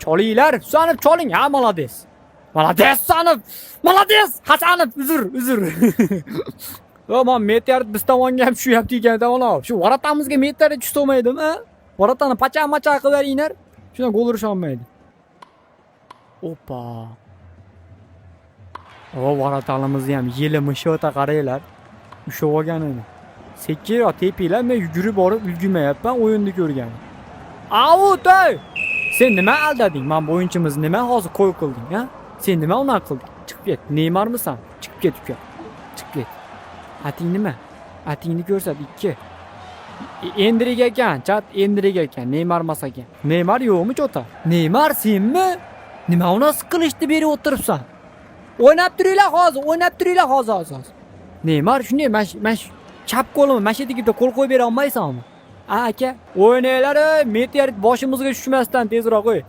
Cholinglar, Husanov choling. Ha, молодец. Молодец, Husanov. Молодец. Hasanov, uzr. Aman meteorit biz tomonga ham tushyapti ekan, tamam. Shu varatamizga meteorit tushsa olmaydimi, ha? Varatani pacha-macha qilib beringlar. Shundan gol urisha olmaydi. Opa. O varatanimizni ham yelimishi o'ta qaranglar. Ushab olganini. Sekkiroq tepinglar, men yugurib borib ulgurmayapman, o'yinni ko'rgan. Out! Sen nima aldading? Men bu o'yinchimiz nima hozir qo'y qilding, ha? Sen nima unaqa qilding? Chiqib ket. Neymarmisan? Chiqib ket uka. Chiqib ket. Ating nima? Atingni ko'rsat 2. Endrik ekan, chat Endrik ekan, Neymar emas ekan. Neymar yo'qmi chota? Neymar senmi? Nima uni siqilishni berib o'tiribsan? O'ynab turinglar hozir. Neymar shunday men chap qo'limni mashinaga qo'l qo'yib bera olmaysanmi? Aka, o'ynanglar, meteorit boshimizga tushmasdan tezroq qo'y.